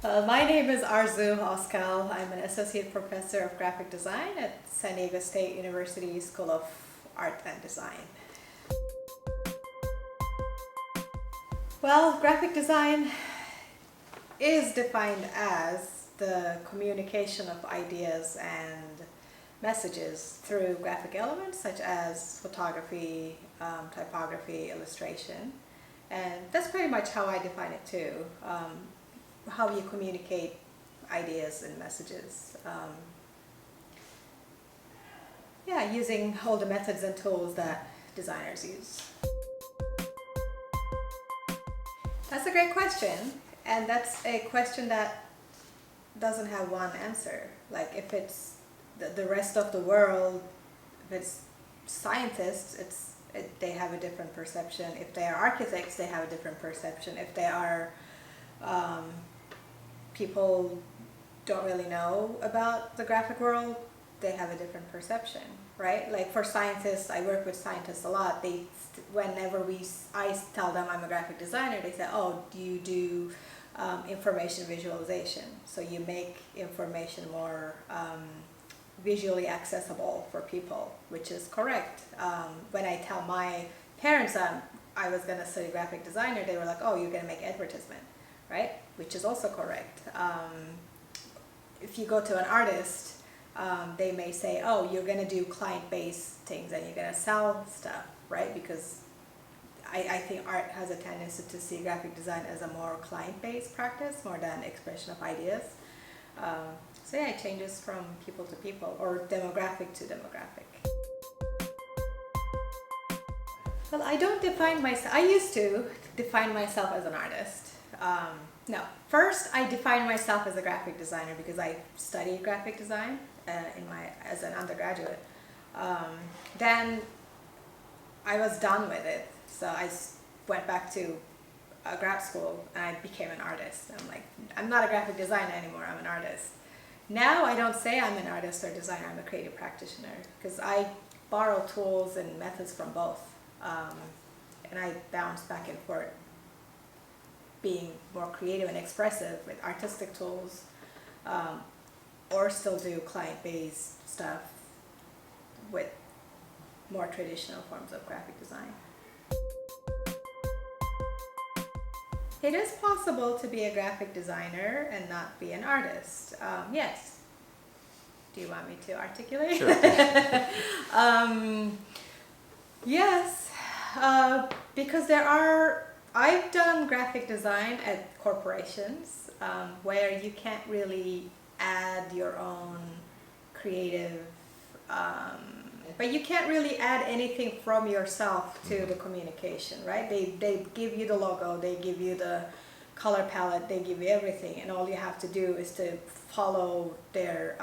My name is Arzu Ozkal. I'm an associate professor of graphic design at San Diego State University School of Art and Design. Well, graphic design is defined as the communication of ideas and messages through graphic elements such as photography, typography, illustration. And that's pretty much how I define it too. How you communicate ideas and messages. Yeah, using all the methods and tools that designers use. That's a great question, and that's a question that doesn't have one answer. Like if it's the rest of the world, if it's scientists, they have a different perception. If they are architects, they have a different perception. If they are people don't really know about the graphic world, they have a different perception, right? Like for scientists, I work with scientists a lot. Whenever I tell them I'm a graphic designer, they say, "Oh, do you do information visualization? So you make information more visually accessible for people," which is correct. When I tell my parents I was going to study graphic designer, they were like, "Oh, you're going to make advertisement," right? Which is also correct. If you go to an artist, they may say, "Oh, you're going to do client-based things and you're going to sell stuff," right? Because I think art has a tendency to see graphic design as a more client-based practice more than expression of ideas. So yeah, it changes from people to people or demographic to demographic. Well, I don't define myself. I used to define myself as an artist. No, first I defined myself as a graphic designer because I studied graphic design as an undergraduate. Then I was done with it, so I went back to grad school and I became an artist. I'm like, I'm not a graphic designer anymore, I'm an artist. Now I don't say I'm an artist or designer, I'm a creative practitioner because I borrow tools and methods from both. And I bounce back and forth, being more creative and expressive with artistic tools, or still do client-based stuff with more traditional forms of graphic design. It is possible to be a graphic designer and not be an artist. Yes. Do you want me to articulate? Sure. Yes, because I've done graphic design at corporations where you can't really add your own creative, but you can't really add anything from yourself to the communication, right? They give you the logo, they give you the color palette, they give you everything, and all you have to do is to follow their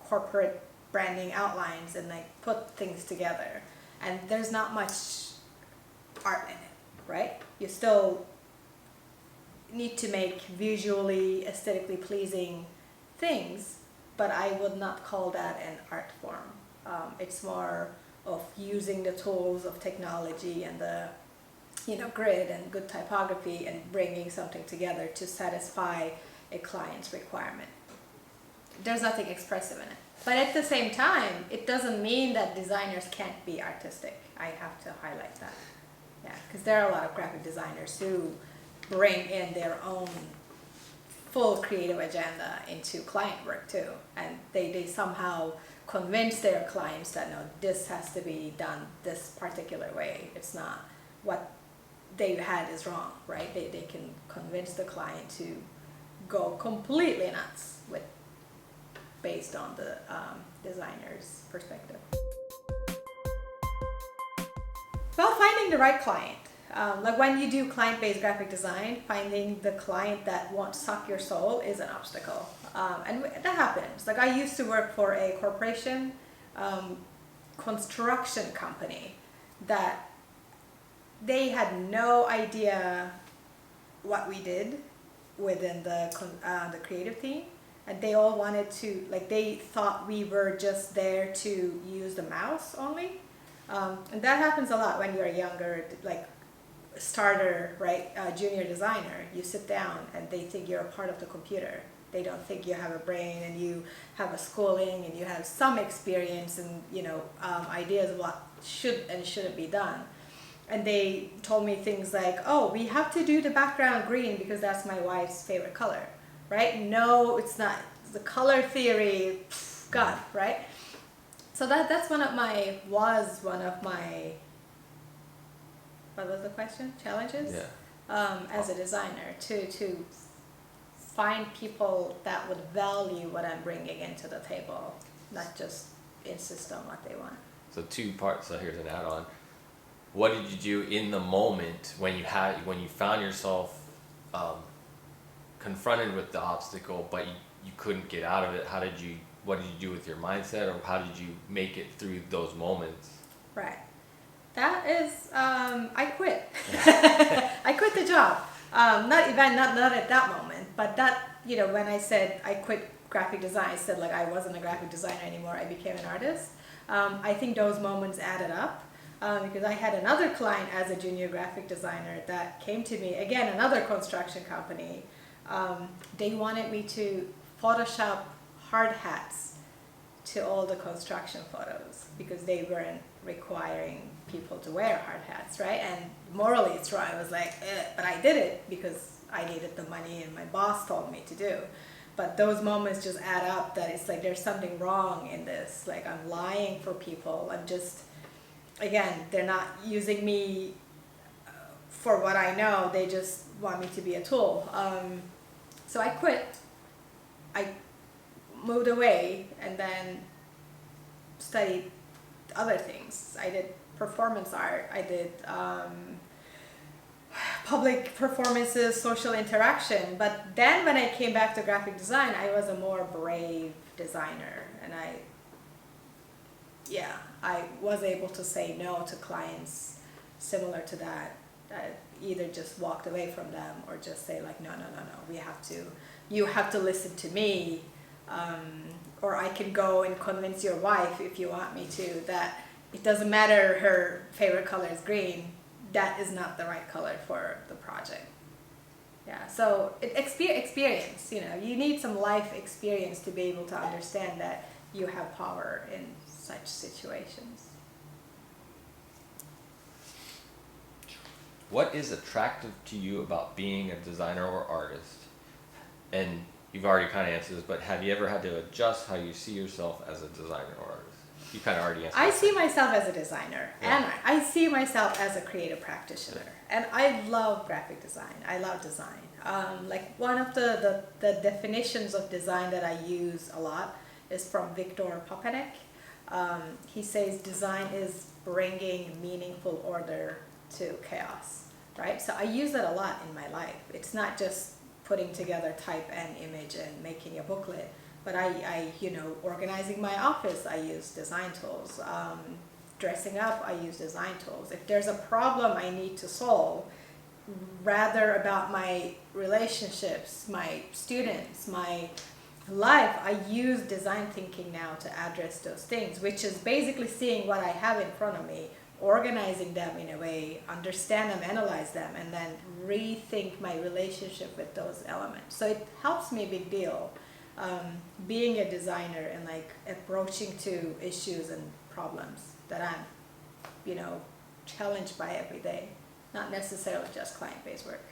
corporate branding outlines and like put things together. And there's not much art in it, right? You still need to make visually, aesthetically pleasing things, but I would not call that an art form. It's more of using the tools of technology and the grid and good typography and bringing something together to satisfy a client's requirement. There's nothing expressive in it. But at the same time, it doesn't mean that designers can't be artistic. I have to highlight that. Yeah, because there are a lot of graphic designers who bring in their own full creative agenda into client work too. And they somehow convince their clients that no, this has to be done this particular way. It's not what they had is wrong, right? They can convince the client to go completely nuts based on the designer's perspective. Well, finding the right client. Like when you do client-based graphic design, finding the client that won't suck your soul is an obstacle. And that happens. Like I used to work for a corporation construction company that they had no idea what we did within the creative team. And they all wanted to, like they thought we were just there to use the mouse only. And that happens a lot when you're younger. Like starter, right, junior designer, you sit down and they think you're a part of the computer. They don't think you have a brain and you have a schooling and you have some experience and, you know, ideas of what should and shouldn't be done. And they told me things like, oh, we have to do the background green because that's my wife's favorite color, right? No, it's not. The color theory, gone, right? So that's one of my, what was the question? Challenges? Yeah. As a designer, to find people that would value what I'm bringing into the table, not just insist on what they want. So 2 parts. So here's an add-on. What did you do in the moment when you found yourself confronted with the obstacle, but you couldn't get out of it? What did you do with your mindset, or how did you make it through those moments? Right. That is, I quit. I quit the job. Not at that moment, but that, you know, when I said I quit graphic design, I said like I wasn't a graphic designer anymore, I became an artist. I think those moments added up, because I had another client as a junior graphic designer that came to me, again, another construction company. They wanted me to Photoshop hard hats to all the construction photos because they weren't requiring people to wear hard hats, right? And morally it's wrong. I was like, but I did it because I needed the money and my boss told me to do. But those moments just add up that it's like there's something wrong in this. Like I'm lying for people. I'm just, again, they're not using me for what I know. They just want me to be a tool. So I quit. I moved away and then studied other things. I did performance art. I did public performances, social interaction. But then when I came back to graphic design, I was a more brave designer. And I was able to say no to clients similar to that. I either just walked away from them or just say like, no, you have to listen to me. Or I can go and convince your wife if you want me to that it doesn't matter her favorite color is green. That is not the right color for the project. Yeah, so experience, you know, you need some life experience to be able to understand that you have power in such situations. What is attractive to you about being a designer or artist? And you've already kind of answered this, but have you ever had to adjust how you see yourself as a designer or artist? You kind of already answered. I see myself as a designer, and I see myself as a creative practitioner, and I love graphic design. I love design. Like one of the definitions of design that I use a lot is from Viktor Papanek. He says design is bringing meaningful order to chaos, right? So I use that a lot in my life. It's not just putting together type and image and making a booklet, but I you know, organizing my office, I use design tools. Dressing up, I use design tools. If there's a problem I need to solve, rather about my relationships, my students, my life, I use design thinking now to address those things, which is basically seeing what I have in front of me, organizing them in a way, understand them, analyze them, and then rethink my relationship with those elements. So it helps me a big deal, being a designer and like approaching to issues and problems that I'm, you know, challenged by every day, not necessarily just client-based work.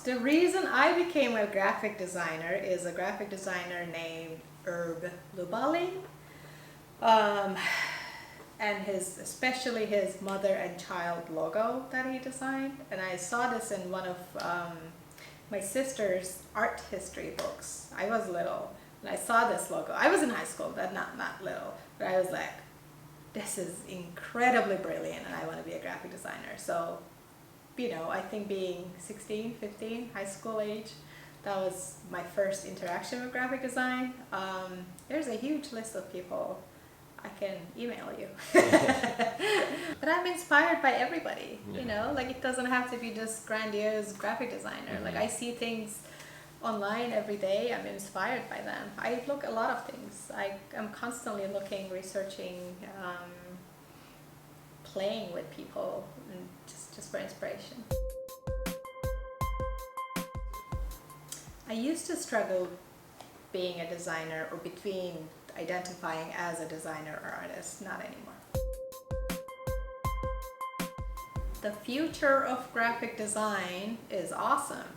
The reason I became a graphic designer is a graphic designer named Herb Lubalin. And especially his mother and child logo that he designed. And I saw this in one of my sister's art history books. I was little and I saw this logo. I was in high school, but not little. But I was like, this is incredibly brilliant and I want to be a graphic designer. So, you know, I think being 16, 15, high school age, that was my first interaction with graphic design. There's a huge list of people I can email you. But I'm inspired by everybody, you know, like it doesn't have to be just grandiose graphic designer. Like I see things online every day, I'm inspired by them. I look at a lot of things. I'm constantly looking, researching, playing with people and just for inspiration. I used to struggle being a designer or between identifying as a designer or artist, not anymore. The future of graphic design is awesome.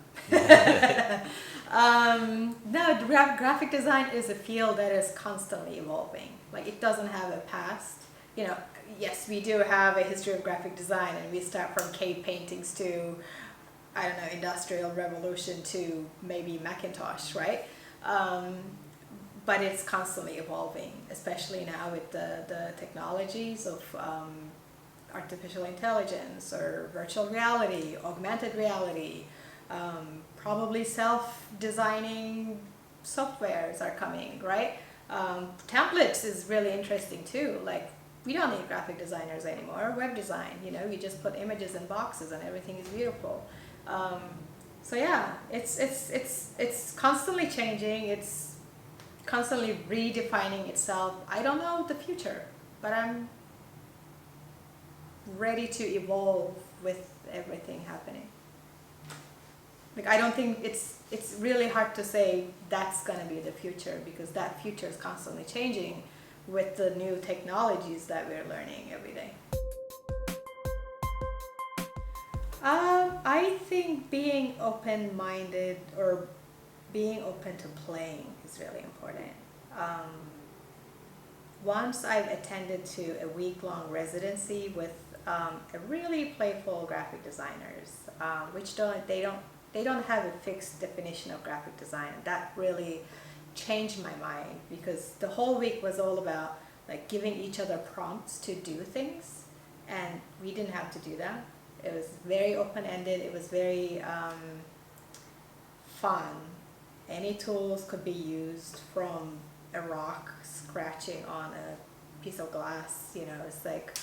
No, graphic design is a field that is constantly evolving. Like, it doesn't have a past. You know, yes, we do have a history of graphic design, and we start from cave paintings to, I don't know, Industrial Revolution to maybe Macintosh, right? But it's constantly evolving, especially now with the technologies of artificial intelligence or virtual reality, augmented reality, probably self-designing softwares are coming, right? Templates is really interesting too. Like, we don't need graphic designers anymore. Web design, you know, you just put images in boxes and everything is beautiful. So yeah, it's constantly changing. It's constantly redefining itself. I don't know the future, but I'm ready to evolve with everything happening. Like, I don't think it's really hard to say that's gonna be the future, because that future is constantly changing with the new technologies that we're learning every day. I think being open-minded or being open to playing is really important. Once I've attended to a week-long residency with a really playful graphic designers, which they don't have a fixed definition of graphic design. That really changed my mind, because the whole week was all about like giving each other prompts to do things, and we didn't have to do that. It was very open-ended. It was very fun. Any tools could be used, from a rock scratching on a piece of glass. You know, it's like,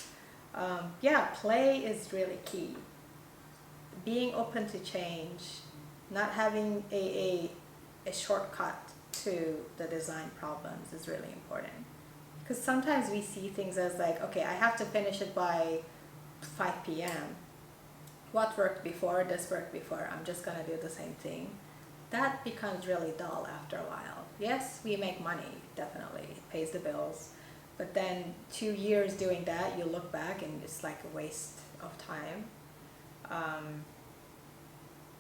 yeah, play is really key. Being open to change, not having a shortcut to the design problems is really important. Because sometimes we see things as like, okay, I have to finish it by 5 p.m. What worked before, this worked before, I'm just gonna do the same thing. That becomes really dull after a while. Yes, we make money, definitely, it pays the bills. But then 2 years doing that, you look back and it's like a waste of time.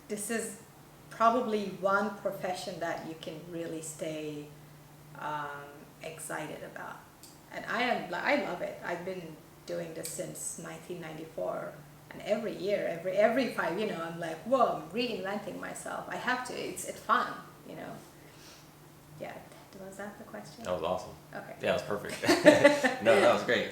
This is probably one profession that you can really stay excited about. And I love it. I've been doing this since 1994. And every year, every 5, you know, I'm like, whoa, I'm reinventing myself. I have to, it's fun, you know. Yeah, was that the question? That was awesome. Okay. Yeah, that was perfect. No, that was great.